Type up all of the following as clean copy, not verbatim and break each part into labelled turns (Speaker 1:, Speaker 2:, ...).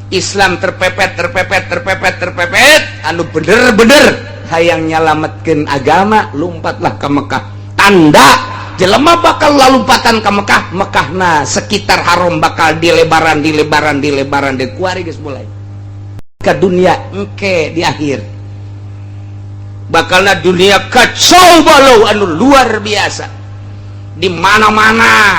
Speaker 1: Islam terpepet anu bener-bener hayang nyalametkeun agama lompatlah ke Mekah. Tanda jelema bakal lalumpatan ke Mekah, Mekahna sekitar haram bakal dilebaran di kuari geus mulai ke dunia engke di akhir bakalna dunia kacau balau anu luar biasa. Di mana-mana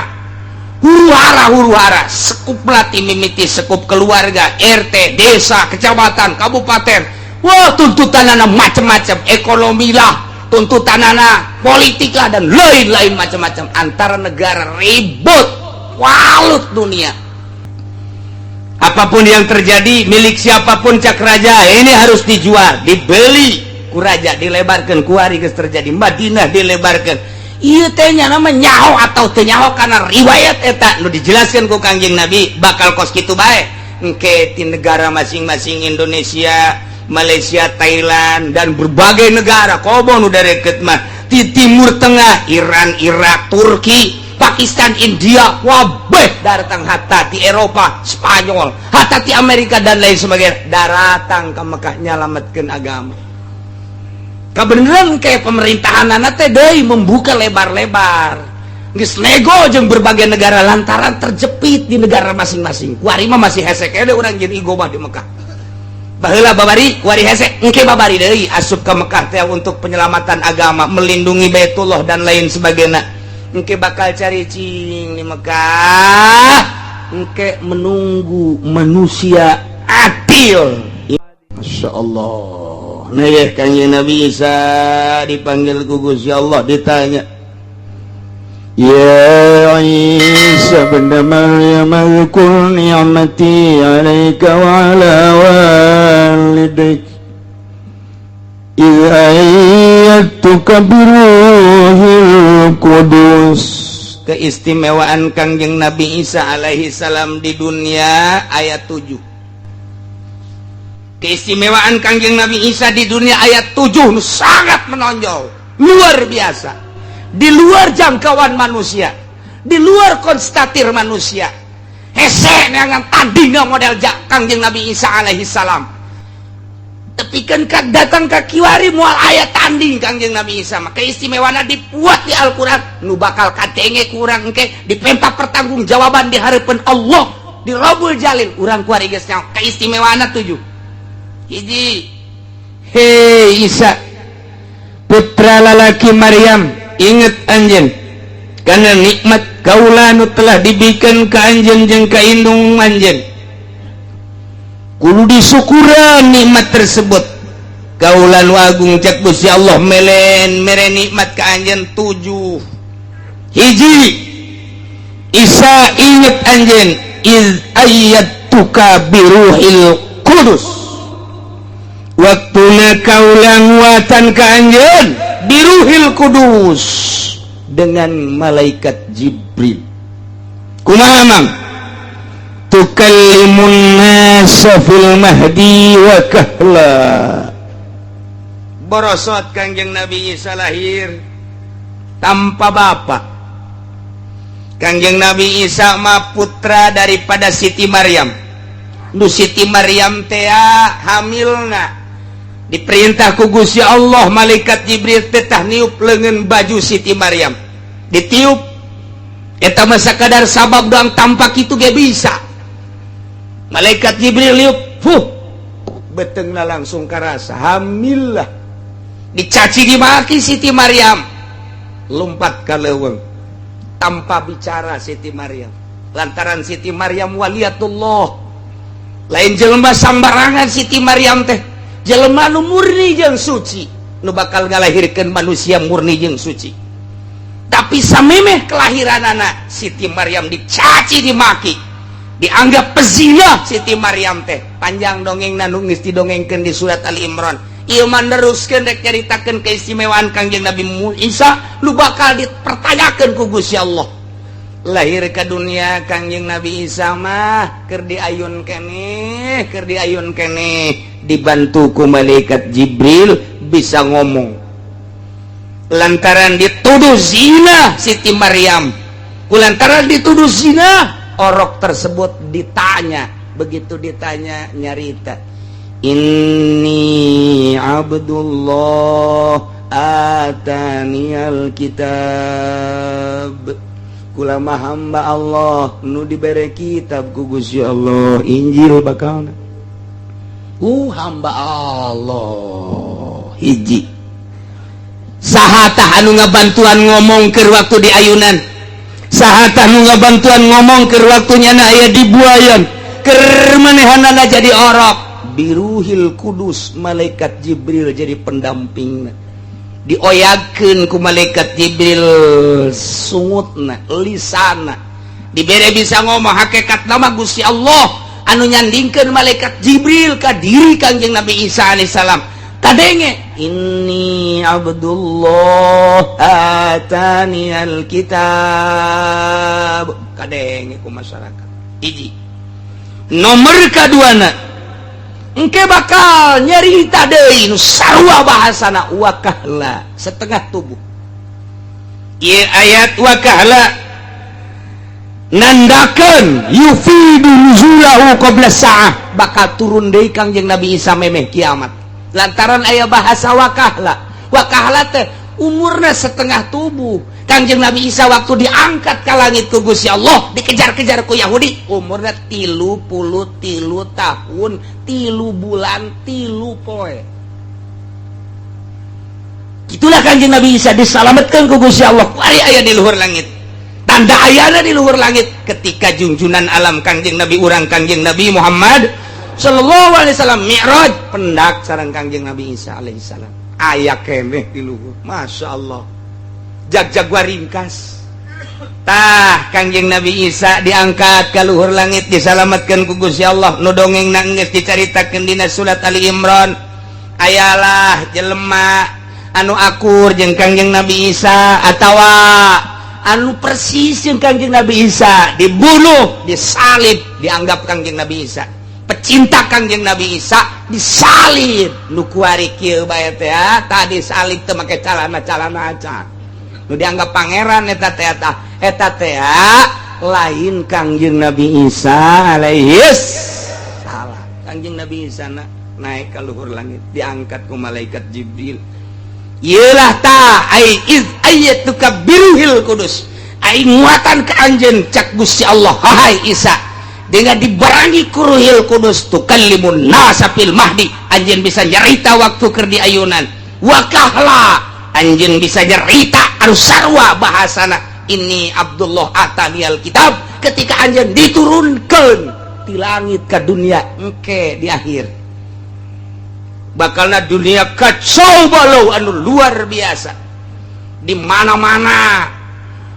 Speaker 1: huru-hara sekup lati mimiti sekup keluarga, RT, desa, kecamatan, kabupaten. Wah, tuntutanana macam-macam, ekonomi lah, tuntutanana politik lah, dan lain-lain macam-macam. Antara negara ribut, walut dunia. Apapun yang terjadi, milik siapapun cak raja, ini harus dijual, dibeli ku raja, dilebarkan kuari geus terjadi. Madinah dilebarkan. Iya tehnya nama nyaho atau teu nyaho karena riwayat eta nu dijelaskan ku Kangjeng Nabi bakal kos kitu bae engke ti negara masing-masing, Indonesia, Malaysia, Thailand, dan berbagai negara kobo nu deket mah di Timur Tengah, Iran, Irak, Turki, Pakistan, India, wabeh datang hatta di Eropa, Spanyol, hatta di Amerika dan lain sebagainya datang ke Mekah nyalametkeun agama. Kebenaran kayak pemerintahan teh deui membuka lebar-lebar geus nego jeung berbagai negara lantaran terjepit di negara masing-masing. Kuari mah masih hese kede urang jeung igobah di Mekah. Baheula babari kuari hese engke babari deui asup ke Mekah teh untuk penyelamatan agama, melindungi Baitullah dan lain sebagainya. Engke bakal cari cing di Mekah, engke menunggu manusia adil. Masyaallah. Nah ya Kanjeng Nabi Isa dipanggil ku Gusti Allah ditanya, ya Isa bin Maryam azkur ni'mati 'alaika wa 'ala walidayk idh ayyatuka biruhil qudus. Keistimewaan Kanjeng Nabi Isa alaihi salam di dunia ayat 7. Keistimewaan Kanjeng Nabi Isa di dunia ayat 7 sangat menonjol, luar biasa, di luar jangkauan manusia, di luar konstatir manusia. Hese neangan tandinga model Kanjeng Nabi Isa alaihi salam. Tapi kan datang ke kiwari moal ayat tanding Kanjeng Nabi Isa mah keistimewaana dibuat di Al-Qur'an nu bakal kadenge kurang engke dipempa pertanggungjawaban di hareupeun Allah di Rabbul Jalil. Urang kuari geus nyaho keistimewaana 7. Hiji, hei Isa putra lalaki Maryam, ingat anjen karena nikmat kaula nu telah diberikan ke anjen jeung ka indung anjen kudu disyukuran nikmat tersebut. Kaula nu agung cak Gusti Allah melen mere nikmat ka anjen 7. Hiji, Isa ingat anjen iz ayyatuka biruhil qudus, waktuna kaulang watan ka anjeun biruhil kudus dengan malaikat Jibril. Kumaha mang? Tukallimun nasa fil mahdi wa kahla. Borosot Kanjeng Nabi Isa lahir tanpa bapak. Kanjeng Nabi Isa mah putra daripada Siti Maryam. Nu Siti Maryam teh hamilna diperintah ku Gusti Allah malaikat Jibril tetah niup leungeun baju Siti Maryam ditiup eta mah sakadar sabab doang tanpa kitu ge bisa. Malaikat Jibril niup beteungna langsung karasa hamil lah. Dicaci dimaki Siti Maryam lompat ka leuweung tanpa bicara Siti Maryam lantaran Siti Maryam waliatullah lain jelema sambarangan. Siti Maryam teh jelema nu murni jeung suci nu bakal ngalahirkeun manusia murni jeung suci. Tapi samemeh kelahiranana Siti Maryam dicaci dimaki, dianggap pezina Siti Maryam teh. Panjang dongengna nu geus didongengkeun di surat Ali Imran. Ieu mah neruskeun rek nyaritakeun keistimewaan Kanjeng Nabi Isa nu bakal dipertanyakeun ku Gusti Allah. Lahir ke dunia Kanjeng Nabi Isa mah keur diayun keneh, dibantu ku malaikat Jibril bisa ngomong. Lantaran dituduh zina Siti Maryam, lantaran dituduh zina, orok tersebut ditanya begitu ditanya nyarita, inni Abdullah ataniyal kitab, kulama hamba Allah nu dibere kitab ku Gusti Allah, Injil bakalna. Hamba Allah hiji. Saha tah anu ngabantuan ngomong keur waktu di ayunan, saha tah anu ngabantuan ngomong keur waktunya na aya di buayan, keur manehanana jadi orok. Biruhil Kudus, malaikat Jibril jadi pendampingna, dioyakeun ku malaikat Jibril sungutna lisana, dibere bisa ngomong hakikat nama Gusti Allah anu nyandingkeun malaikat Jibril ka diri Kangjeng Nabi Isa alaihissalam. Kadenge inni Abdullah ataniyal kitab, kadenge ku masyarakat. Hiji. Nomor kaduana, engke bakal nyarita deui nu sarua bahasana wakahla setengah tubuh. Ieu ayat wakahla nandakeun yufidu nuzulahu qabla sa'ah, bakal turun deui Kangjeng Nabi Isa memeh kiamat. Lantaran aya bahasa wakahla. Wakahla teh umurna setengah tubuh. Kangjeng Nabi Isa waktu diangkat ka langit ku Gusti Allah, dikejar-kejar ku Yahudi, umurna 33 tahun, 3 bulan, 3 poe. Itulah Kangjeng Nabi Isa disalametkeun ku Gusti Allah, kuari aya di luhur langit. Tanda ayana di luhur langit ketika junjunan alam Kangjeng Nabi urang Kangjeng Nabi Muhammad sallallahu alaihi wasallam mi'raj pendak sareng Kangjeng Nabi Isa alaihi salam. Aya keneh di luhur. Masyaallah. Jag-jagwa ringkas. Tah Kangjeng Nabi Isa diangkat ka luhur langit, disalametkeun ku Gusti Allah. Nu dongengna geus dicaritakeun dina surat Ali Imran. Ayalah jelema anu akur jeung Kangjeng Nabi Isa atawa anu persis yang Kangjeng Nabi Isa, dibunuh, disalib, dianggap Kangjeng Nabi Isa pecinta Kangjeng Nabi Isa, disalib. Nu kuari kieu bae teh tadi salib teh make calana-calana acan, nu dianggap pangeran eta teh lain Kangjeng Nabi Isa alaihi salam. Kangjeng Nabi Isa naik ke luhur langit, diangkat ku malaikat Jibril. Yelah ta ayatuka biruhil Kudus, ai muatan ka anjeun cak Gusti Allah, hai Isa, dengan dibarangi ku Ruhil Kudus tukallimun nasa fil mahdi, anjeun bisa nyarita waktu keur di ayunan. Wakahla anjeun bisa nyarita anu sarua bahasana, ini Abdullah ataniyal kitab, ketika anjeun diturunkeun ti langit ka dunia engke di akhir. Bakalna dunia kacau balau anu luar biasa, di mana-mana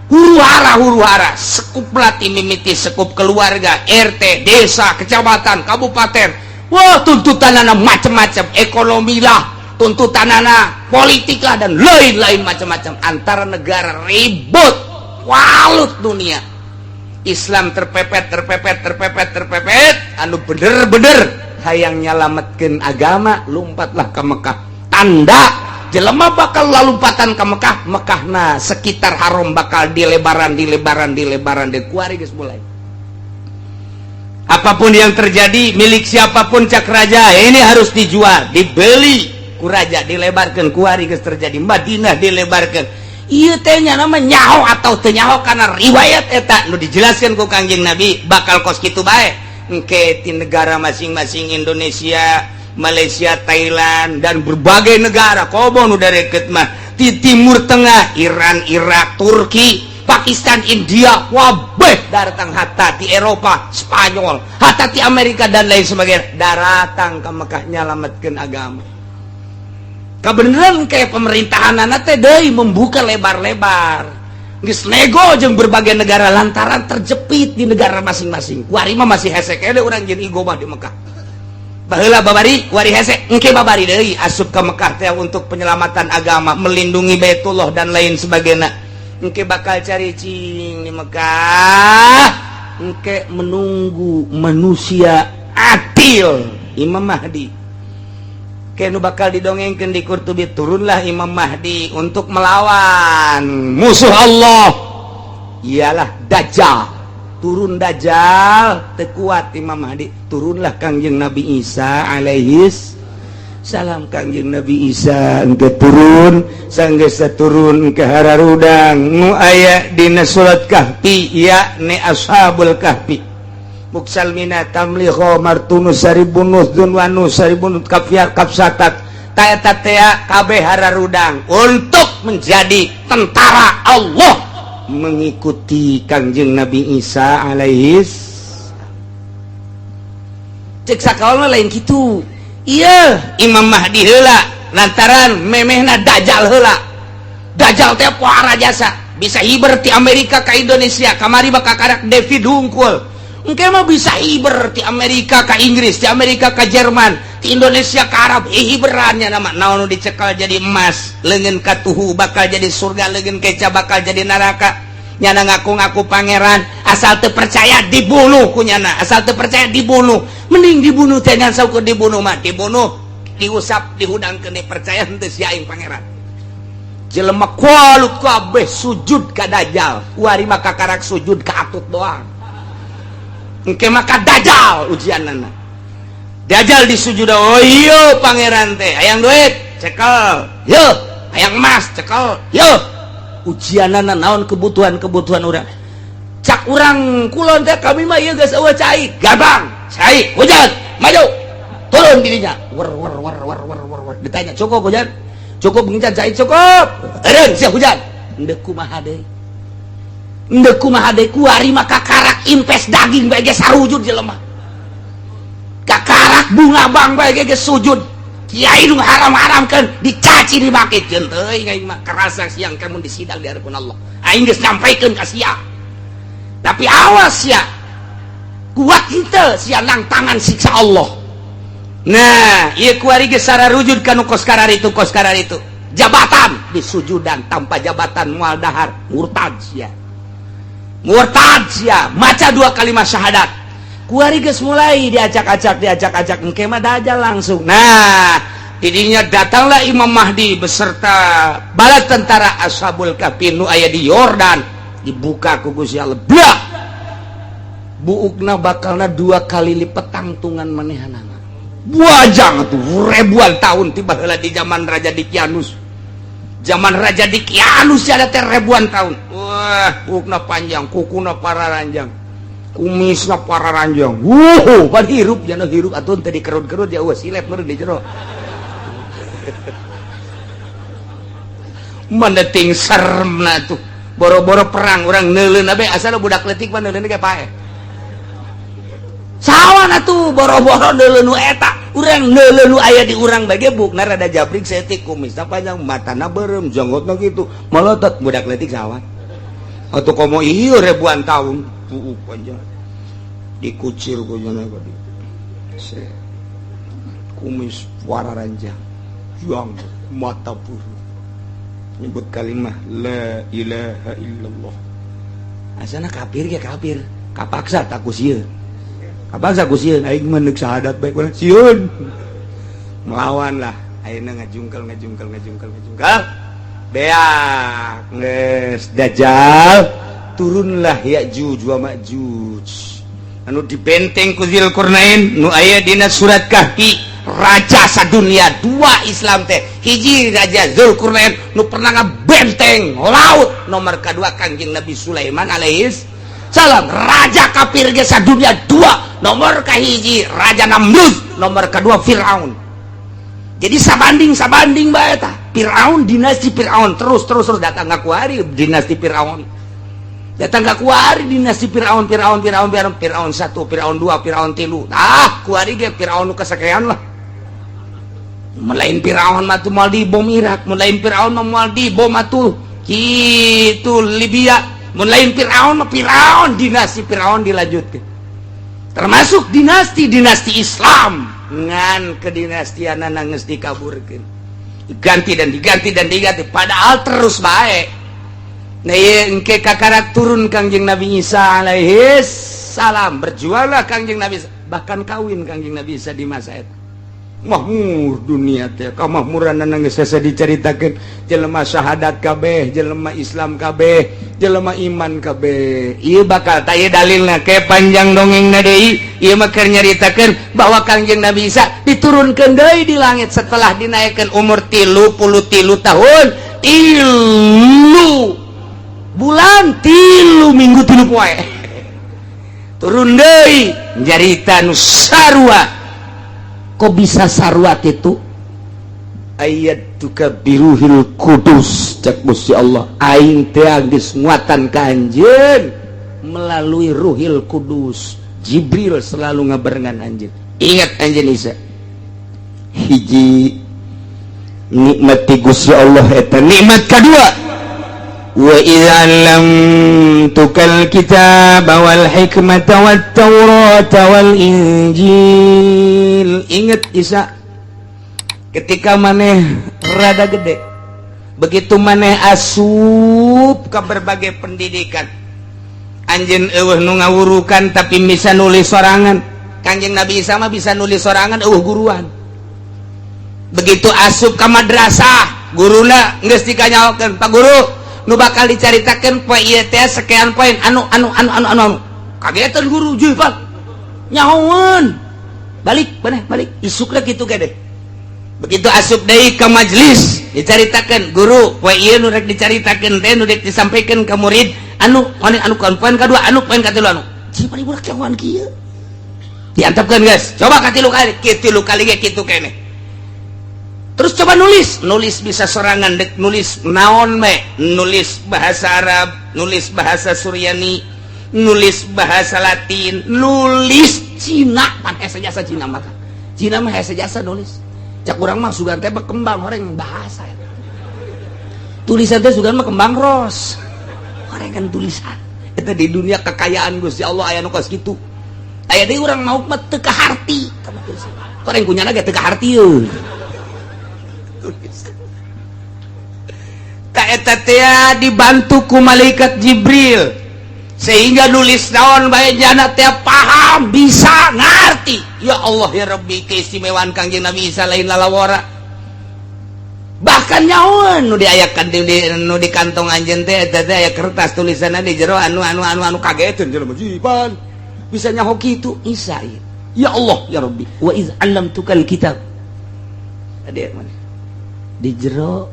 Speaker 1: huru-hara sekup lati mimiti sekup keluarga, RT, desa, kecamatan, kabupaten. Wah, tuntutanana macam-macam, ekonomi lah, tuntutanana politik lah, dan lain-lain macam-macam. Antara negara ribut, walut dunia. Islam terpepet, anu bener-bener hayang nyalametkeun agama, lumpatlah ke Mekah. Tanda jelema bakal lalumpatan ke Mekah, Mekahna sekitar haram bakal dilebaran deh kuari geus mulai. Apapun yang terjadi, milik siapapun cak raja, ini harus dijual, dibeli ku raja, dilebarkeun kuari geus terjadi. Madinah dilebarkeun. Ieu teh nya nama nyaho atau teu nyaho kana riwayat eta nu dijelaskeun ku Kangjeng Nabi bakal kos kitu bae. Engke di negara masing-masing, Indonesia, Malaysia, Thailand, dan berbagai negara kobo nu dareket mah di Timur Tengah, Iran, Irak, Turki, Pakistan, India, wabeh datang hatta di Eropa, Spanyol, hatta di Amerika dan lain sebagainya, datang ke Mekah nyalametkeun agama. Kebenaran kayak pemerintahan teh deui membuka lebar-lebar. Geus nego jeung berbagai negara lantaran terjepit di negara masing-masing. Kuari mah masih hese kede urang jeung igobah di Mekah. Baheula babari kuari hese engke babari deui asup ka Mekah teh untuk penyelamatan agama, melindungi Baitullah dan lain sebagainya. Engke bakal cari cing di Mekah, engke menunggu manusia adil Imam Mahdi. Kenu bakal didongengkeun di Qurtubi, turunlah Imam Mahdi untuk melawan musuh Allah, ialah Dajjal. turun Dajjal tekuat Imam Mahdi turunlah Kangjeng Nabi Isa alaihis salam. Kangjeng Nabi Isa engke turun sanggesa turun ke Hararudang nu aya dina surat Kahfi yakni ashabul kahfi muksal mina tamliho martunus saribunus dunwanus saribunus kafiyar kapsatak taeta kabeh Hararudang untuk menjadi tentara Allah mengikuti Kangjeng Nabi Isa alaihis. Cek sakaulna lain kitu. Iya, Imam Mahdi heula lantaran memehna Dajjal heula. Dajjal teh poara jasa, bisa hiber ti Amerika ka Indonesia, kamari mah kakarak David Hungkul. Engke mah bisa hiber ti Amerika ka Inggris, ti Amerika ka Jerman, ti Indonesia ka Arab, hiberannya nama naon dicekal jadi emas, leungeun ka tuhu bakal jadi surga, leungeun keca bakal jadi neraka. Nyana ngaku-ngaku pangeran, asal teu percaya dibunuh ku nyana, asal teu percaya dibunuh. Mending dibunuh teh ngan saukeun dibunuh mah, dibunuh, diusap, dihudangkeun percaya henteu sia aing pangeran. Jelema kualut kabeh sujud ka Dajjal, kuari mah kakarak sujud ka Atut doang. Engke mah ka Dajjal ujianana. Dajjal disujud, oh iya pangeran teh, hayang duit, cekel. Yo, hayang emas, cekel. Yo. Ujianana naon kebutuhan urang. Cak urang kulon teh kami mah ieu geus eueuh cai, gabang, cai, hujan, maju. Turun dirinya. Wer. Ditanya, "Cukup hujan?" "Cukup ngincan cai, cukup." "Eureun sia hujan." Endeu kumaha deui? Endeu kumaha deui kuari mah kakarak impes daging bae ge sarujud jelema. Kakarak bunga bang bae ge sujud. Kiai nu haram-haramkeun dicaci dibakit jeung teuing aing mah kerasa siang kamu disidang di hadapan Allah. Aing geus nyampaikeun ka sia. Tapi awas ya. Kuat henteu sia nang tangan siksa Allah. Nah, ieu kuari geus sararujud kana kos karar itu. Jabatan disujudan tanpa jabatan moal dahar murtad sia. Maca 2 kalimat syahadat. Kuari geus mulai diacak-acak engke mah Dajjal langsung. Nah, didinya datanglah Imam Mahdi beserta bala tentara Ashabul Kahfi nu aya di Yordan, dibuka ku Gusti Allah. Blah. Buukna bakalna 2 kali lipat tangtungan manehanana. Buajang atuh ribuan tahun tiba heula di zaman Raja Dikianus. Zaman Raja Dikianus ada teh ribuan tahun. Wah, buukna panjang, kukuna pararanjang. Kumisna para ranjang. Pan hirup jangan hirup atuh teh dikerut-kerut ya eueuh silep meureun di jero. Mendeting seremna tuh. Boro-boro perang urang neuleun abe asal budak leutik mah neuleun ge pae. Sawan atuh boro-boro neuleun nu eta. Urang neuleun nu aya di urang bage bukna rada jabrik setik kumisna panjang matana beureum janggotna kitu. Meletot budak leutik sawan. Atuh komo ieu ribuan tahun. Panjang dikucir kujana kadi kumis warna ranjang yang mata puru nyebut kalimah la ilaha illallah asana kafir ge kafir kapaksa tak kusieun aing meuneuh syahadat bae urang sieun melawan lah ayeuna ngajungkel beak geus Dajjal turunlah Ya'juj wa Ma'juj anu dibenteng ku Dzulqarnain nu aya dina surat Kahfi. Raja sadunia 2 Islam teh hiji Raja Dzulqarnain nu pernah ngabenteng laut, nomor kedua Kangjeng Nabi Sulaiman alaihis salam. Raja kafir ge sadunia 2, nomor kahiji Raja Namrud, nomor kedua Firaun. Jadi sabanding bae eta. Firaun, dinasti Firaun terus datang ka kuari dinasti Firaun. Datang ke kuari dinasti Firaun 1, Firaun 2, Firaun 3. Kuari ge Firaun nu kasakean lah. Melain Firaun mah tuh moal dibom Irak, melain Firaun mah moal dibom atuh kitu Libya, melain Firaun mah Firaun dinasti Firaun dilanjutkeun. Termasuk dinasti Islam ngan kedinastianana geus dikaburkeun. Diganti padahal terus baik. Nah iya engke kakarak turun Kangjeng Nabi Isa alaihis salam. Berjuanglah Kangjeng Nabi Isa, bahkan kawin Kangjeng Nabi Isa di masa itu. makmur dunia teh kamakmuranan geus sasa dicaritakeun jelema syahadat kabeh jelema Islam kabeh jelema iman kabeh ieu bakal taya dalilna ke panjang dongengna deui ieu mah keur nyaritakeun bahwa Kangjeng Nabi Isa diturunkeun deui di langit setelah dinaikkeun umur 33 tahun 3 bulan 3 minggu 3 poe turun deui nyarita nu sarua. Kok bisa sarwat itu ayat tukabiruhil kudus cek Gusti Allah aing teh geus nguatan ka anjeun melalui ruhil kudus Jibril selalu ngabarengan anjeun ingat anjeun Isa hiji nikmat ti Gusti Allah eta nikmat kadua wa idza lam tukal kitab wal hikmata wat taurat wal injil ingat Isa ketika maneh rada gede begitu maneh asup ke berbagai pendidikan anjeun eueuh nu ngawurukan tapi bisa nulis sorangan Kangjeng Nabi Isa mah bisa nulis sorangan eueuh guruan begitu asup ke madrasah guruna geus dikanyaokeun Pak Guru nu bakal dicaritakeun poe ieu teh sekian poin anu kagetan guru juy Pak nyahoeun balik balik isukna kitu ge deh begitu asup deui ka majelis dicaritakeun guru poe ieu nu rek dicaritakeun teh nu rek disampaikeun ka murid anu poin kadua poin katilu cing paling budak cawan kieu diantepkeun geus coba katilu kali ge kitu keneh terus coba nulis bisa sorangan dek nulis naon me nulis bahasa Arab nulis bahasa Suryani nulis bahasa Latin nulis Cina pan hese jasa Cina mah Cina mah hese jasa nulis cak urang mah sugan teh berkembang horeng bahasa tulisan teh sugan mah kembang ros horengan tulisan eta di dunia kekayaan Gusti Allah aya nu kos kitu aya deui urang mau mah teu kaharti horeng kunyana ge teu kaharti yeuh eta teh dibantu ku malaikat Jibril sehingga nulis naon bae jana teh paham bisa ngarti ya Allah ya Rabbi keistimewaan Kangjeng Nabi Isa lain lalawara bahkan nyaon nu diayakan nu di kantong anjeun teh eta teh aya kertas tulisanna di jero anu kageteun jelema jipan bisa nyaho kitu Isa ya Allah ya Rabbi wa iz 'allamtukal kitab ade mana di jero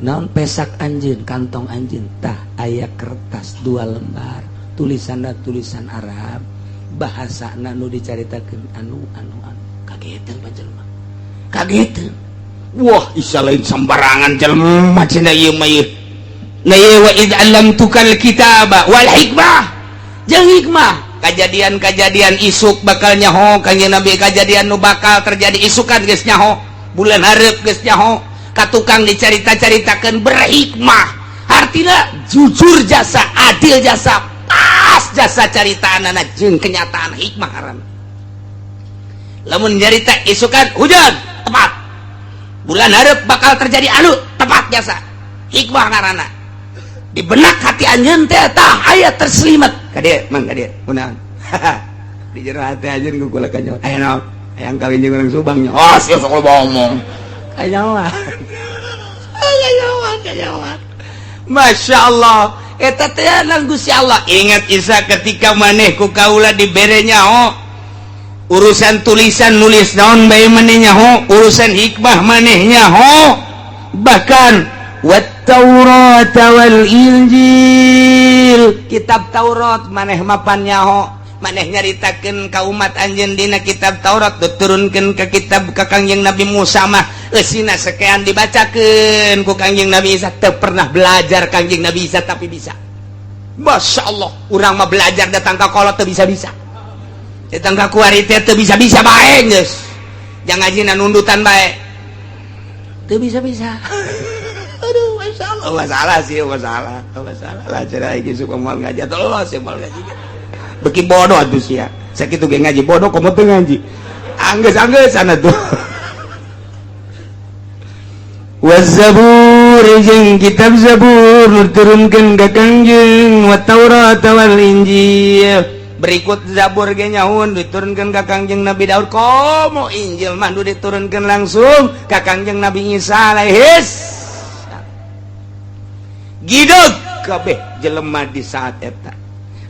Speaker 1: naon pesak anjeun kantong anjeun tah aya kertas 2 lembar tulisanna tulisan Arab bahasana nu dicaritakeun anu kageteun panjelma kageteun wah Isa lain sembarangan jelema cenah ieu mah ieu na ye wa id 'allamtukal kitaba wal hikmah jeung hikmah kajadian-kajadian isuk bakal nyaho Kangjeng Nabi kajadian nu bakal terjadi isukan geus nyaho bulan hareup geus nyaho ka tukang dicarita-caritakeun berhikmah artina jujur jasa adil jasa pas jasa caritaanana jeung kenyataan hikmah haram lamun nyarita isukan hujan tepat bulan hareup bakal terjadi anu tepat jasa hikmah ngaranna di benak hati anjeun teh tah aya terselimet ka dieu mang ka dieu kunaon di jero hati anjeun gugula ka nyawa aya naon hayang kawin jeung urang Subang nya oh sia sok ngomong kanyawa Masya Allah eta teh nang Gusti Allah ingat Isa ketika maneh ku kaula dibere nyaho urusan tulisan nulis naon bae maneh nyaho urusan hikmah maneh nyaho bahkan wat Taurat wal Injil kitab Taurat maneh mapan nyaho maneh nyaritakeun ka umat anjeun dina kitab Taurat diturunkeun ka kitab ka Kangjeng Nabi Musa mah eusina sakean dibacakeun ku Kangjeng Nabi Isa teu pernah belajar Kangjeng Nabi Isa tapi bisa Masya Allah urang mah belajar datang ka kolot teu bisa-bisa datang ka kuari teh teu bisa-bisa bae geus jang ngajina nundutan bae teu bisa-bisa aduh Masya Allah masalah sih masalah lah cenah iki suka moal ngaji atuh los ya moal ngaji beki bodoh atuh sia sakitu ge ngaji bodoh komo teu ngaji anggeus sana tuh waz-zabur jeung kitab zabur turunkeun ka Kangjeng wa Taurat wal Injil berikut Zabur ge nyaun diturunkeun ka Kangjeng Nabi Daud komo Injil mah diturunkeun langsung ka Kangjeng Nabi Isa alaihis gideg kabeh jelema di saat eta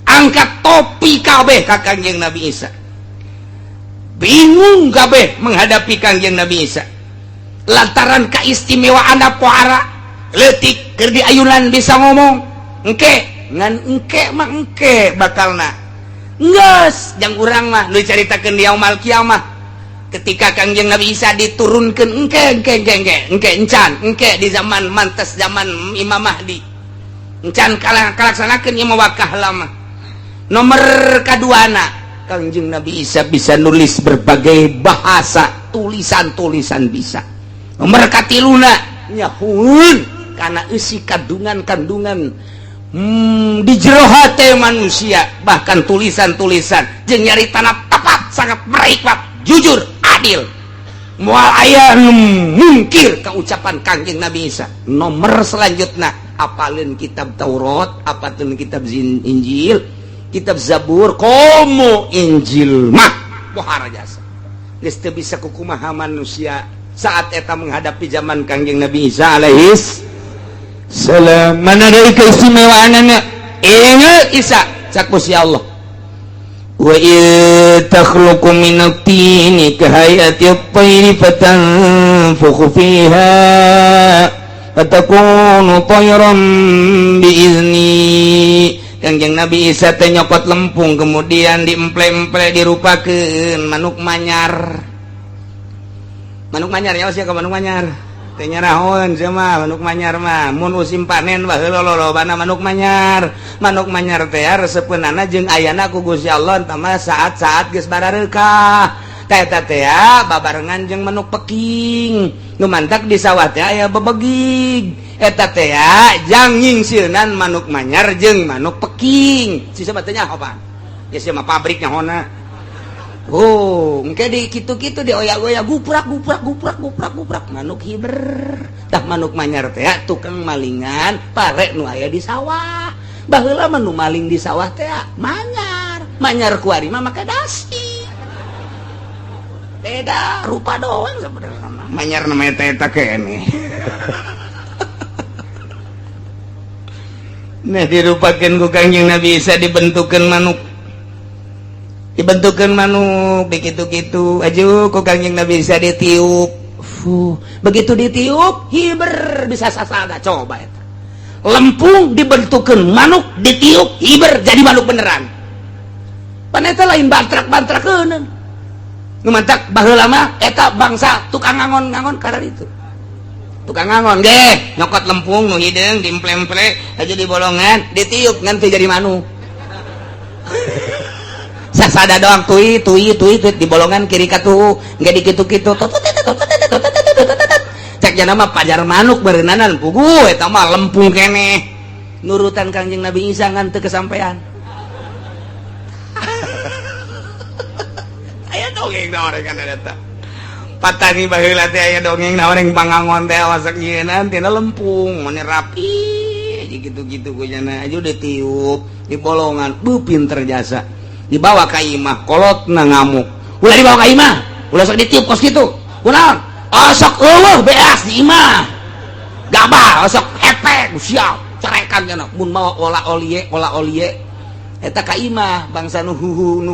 Speaker 1: angkat topi kabeh ka Kangjeng Nabi Isa bingung kabeh menghadapi Kangjeng Nabi Isa lantaran keistimewaan poara leutik keur di ayunan bisa ngomong engke ngan engke mah engke bakalna geus jang urang mah nu caritakeun di yaumul kiamah ketika Kangjeng Nabi Isa diturunkeun engke encan engke di zaman mantes zaman Imam Mahdi encan kalaksanakeun ieu wakah lama nomor kaduana Kangjeng Nabi Isa bisa nulis berbagai bahasa tulisan-tulisan bisa nomor katiluna nyahun karena isi kandungan di jero hati manusia bahkan tulisan-tulisan jeung nyaritanana tepat sangat berhikmat jujur adil moal aya mungkir ka ucapan Kangjeng Nabi Isa nomor selanjutnya apalin kitab Taurat apalin kitab Injil kitab Zabur komo Injil mah pohara jasa geus teu bisa kukumaha manusia saat eta menghadapi zaman Kangjeng Nabi Isa alaihis salam mana dari keistimewaannya ingat Isa sakus ya Allah wa takhluqu minat tini kahayati at-tayri fatanfukhu fiha fatakunu tayran biizni Kangjeng Nabi Isa teh nyokot lempung kemudian diemple-emple dirupakeun manuk manyar nya sia ka manuk manyar teh nyarahoeun sia mah manuk manyar mah mun usim panen bae lolobana manuk manyar teh resepeunana jeung ayana ku Gusti Allah entah mah saat-saat geus barareukah tah eta teh babarengan jeung manuk peking nu mantak di sawah teh aya bebegig eta teh jang nyingsieunan manuk manyar jeung manuk peking si sabab teh nyaho pan geus mah pabrik nyahona oh, engke di kitu-kitu di oyak-oyak guprak manuk hiber. Tah manuk manyar teh tukang malingan pare nu aya di sawah. Baheula mah nu maling di sawah teh manyar. Manyar kuari mah make dasi. Beda rupa doang sebenarnya. Manyar namanya teh eta keneh. Nah dirupakeun ku Kangjeng Nabi Isa dibentukeun manuk begitu-gitu aju ku Kangjeng Nabi Isa ditiup begitu ditiup hiber bisa sasada coba eta lempung dibentukeun manuk ditiup hiber jadi manuk beneran pan eta lain bantrak-bantrakeun nu mantak baheula mah eta bangsa tukang ngangon-ngangon kada itu tukang ngangon ge nyokot lempung nu hideung diemple-emple aja di bolongan ditiup ngan teu jadi manuk sasada doang tui di bolongan kiri katu nggak dikitu-kitu cek jana mah pajar manuk berenang pugu eta mah lempung keneh nurutan Kangjeng Nabi Isa ngan teu kesampean aya dongeng na orang kana eta patani baheula teh aya dongeng na orang pangangon teh wasak nyieunna tina lempung mun rapi gitu-gitu kujana aju ditiup di bolongan pinter jasa dibawa ka imah kolotna ngamuk ulah dibawa ka imah ulah sok ditiup kos kitu kunaon osok eueuh beas di imah gabah osok hepek siap cerekan cenah mun mau olah olie eta ka imah bangsa nu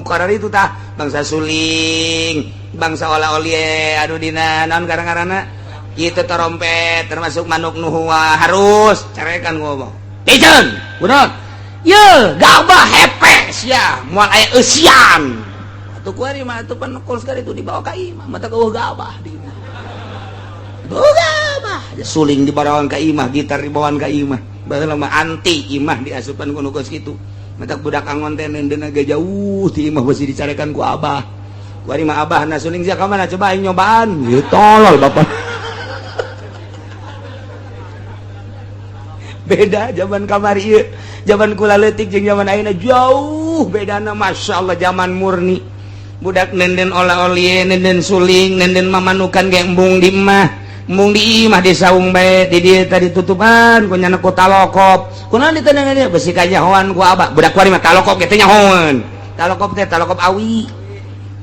Speaker 1: karar itu tah bangsa suling bangsa olah olie anu dina naon garang-garana kitu trompet termasuk manuk nu harus cerekan ngomong pijeun kunaon ye gabah hepes ya moal aya eusian atuh kuari mah atuh panekol sekali itu dibawa ka imah mata eueuh gabah dina gabah suling dibawakan ka imah gitar dibawakan ka imah baheula mah anti imah diasupan ku nu geus kitu mata budak angon teh neundeuna ge jauh ti imah beusi dicarekan ku abah kuari mah abahna suling sia ka mana coba aing nyobaan ieu tolol bapak beda zaman kamari ieu zaman kula leutik jeung zaman ayeuna jauh bedana masyaallah zaman murni budak nenden olah-olie nenden suling nenden mamanukan ge embung di imah di saung bae di dieu tadi tutupan ku nyana ku talokop kunaon diteuneung dia beusi ka nyahoan ku abah budak kuari mah talokop ge teh nyahoan talokop awi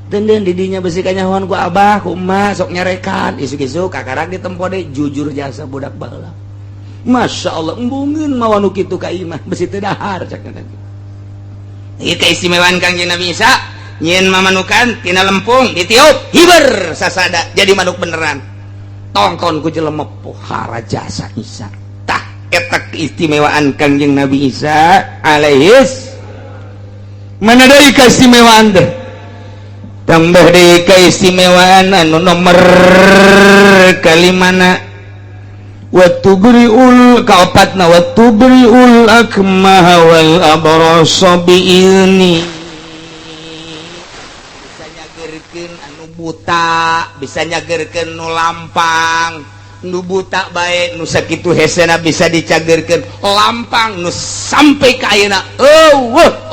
Speaker 1: denden didinya besi kanyahoan ku abah ku emak sok nyarekan isuk-isuk kakarak ditempo deh jujur jasa budak baheula Masya Allah embungin mawanu kitu ka imah besi teu dahar cak tadi ieu keistimewaan Kangjeng Nabi Isa nyen mamanukan tina lempung ditiup hiber sasada jadi manuk beneran tongkon ku jelema pohara jasa Isa tah eta keistimewaan Kangjeng Nabi Isa alaihis mana deui keistimewaan teh tambah deui keistimewaan anu nomor kalimana wa tubriul kaopatna wa tubriul akmaha wal abrasa biilni bisa nyageurkeun anu buta bisa nyageurkeun nu lampang nu buta bae nu sakitu hesena bisa dicageurkeun lampang nu sampai ka ayeuna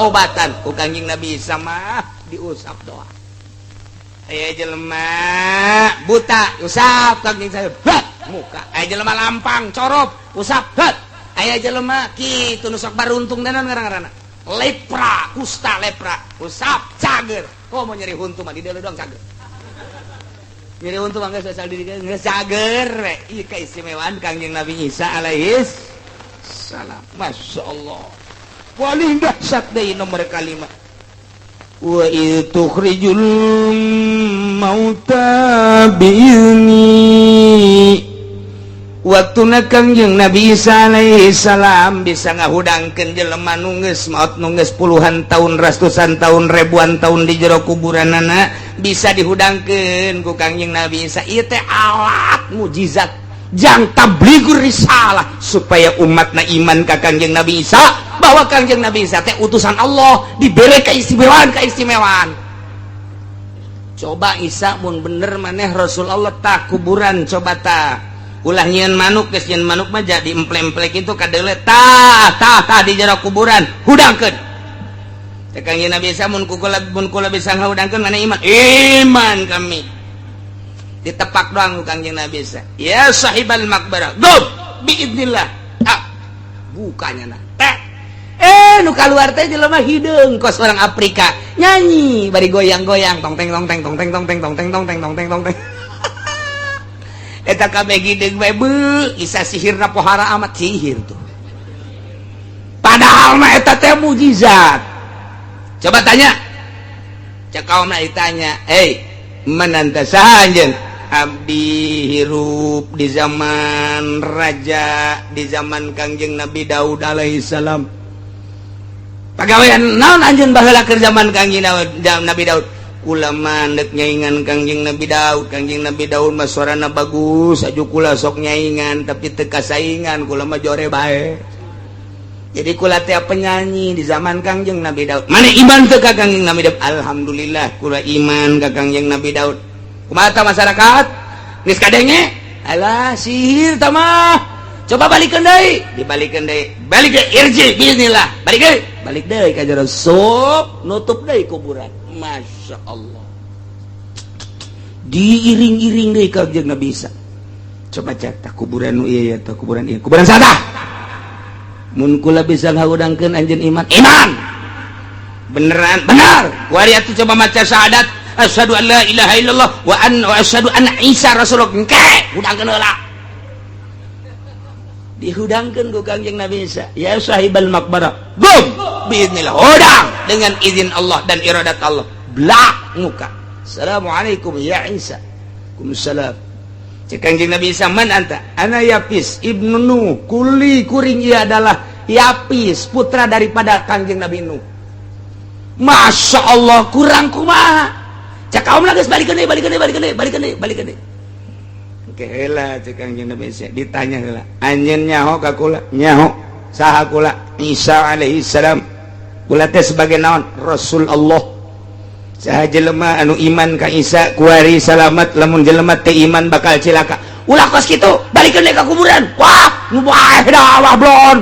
Speaker 1: obatan ku Kangjeng Nabi Isa mah diusap doa aya jelema buta usap Kangjeng saya muka aya jelema lampang corop usap aya jelema kitu nu sok baruntung danan ngaran-ngaranna lepra kusta lepra usap cager mau nyeri huntu mah di dieu doang cager nyeri huntu mah geus asal diri geus cager we ieu keistimewaan Kangjeng Nabi Isa alaihis salam masyaallah paling dahsyat deui nomor kalimat wa tukhrijul mauta bi'ilni waktuna Kangjeng Nabi Isa alaihi salam bisa ngahudangkeun jelema nu geus maot nu geus puluhan tahun ratusan tahun ribuan tahun di jero kuburanana bisa dihudangkeun ku Kangjeng Nabi Isa ieu teh alat mujizat jang tablighur risalah supaya umatna iman ka Kangjeng Nabi Isa bahwa Kangjeng Nabi Isa teh utusan Allah diberi keistimewaan coba Isa mun bener maneh Rasul Allah tah kuburan coba tah ulah nyieun manuk geus nyieun manuk mah jadi emplek-emplek itu kadeule tah di jero kuburan hudangkeun teh Kangjeng Nabi Isa mun kula bisa ngahudangkeun maneh iman kami ditepak doang ku Kangjeng Nabi Isa ya sahibal makbarah dum biidznillah bukanya nah teh nu kaluar teh jelema hideung kos orang Afrika nyanyi bari goyang-goyang tong teng tong teng tong teng tong teng tong teng tong teng tong teng tong teng eta kabeh hideung bae beu Isa sihirna pohara amat sihir tuh padahal mah eta teh mujizat coba tanya cek kaumna ditanya menanta saha abdi hirup di zaman raja di zaman Kangjeng Nabi Daud alaihi salam pagawean naon anjeun baheula keur zaman Kangjeng Nabi Daud ulama neuk nyaingan Kangjeng Nabi Daud mah suarana bagus aju kula sok nyaingan tapi teu kasaingan kula mah jore bae jadi kula teh penyanyi di zaman Kangjeng Nabi Daud mane iman teu ka Kangjeng Nabi Daud alhamdulillah kula iman ka Kangjeng Nabi Daud kumaha masyarakat geus kadenge alah sihir tah mah coba balikeun deui dibalikeun deui balik deui irji bismillah balik deui ka jero sok nutup deui kuburan Masya Allah diiring-iring deui ka Kangjeng Nabi Isa coba cek tah kuburan nu ieu ya tah kuburan ieu kuburan sada mun kula bisa ngahudangkeun anjeun iman beneran benar kuari atuh coba maca syahadat asyhadu an la ilaha illallah wa asyhadu anna Isa rasulullah engke hudangkeun heula dihudangkeun ku Kangjeng Nabi Isa ya sahibal makbarah gum biidznillah hudang dengan izin Allah dan iradat Allah blak muka assalamualaikum ya Isa waalaikumsalam cek Kangjeng Nabi Isa man anta ana Yapis ibnu Nuh kuring ia adalah Yapis putra daripada Kangjeng Nabi Nuh Masya Allah kurang kumaha cak kaum lagi balikeun deui oke heula cek Kangjeng Nabi Isa ditanya heula anjeun nyaho ka kula nyaho saha kula Isa alaihi salam kula teh sebagai naon Rasul Allah saha jelema anu iman ka Isa kuari salamat lamun jelema teh iman bakal cilaka ulah kos kitu balikeun deui ka kuburan wah nu bae dah Allah blon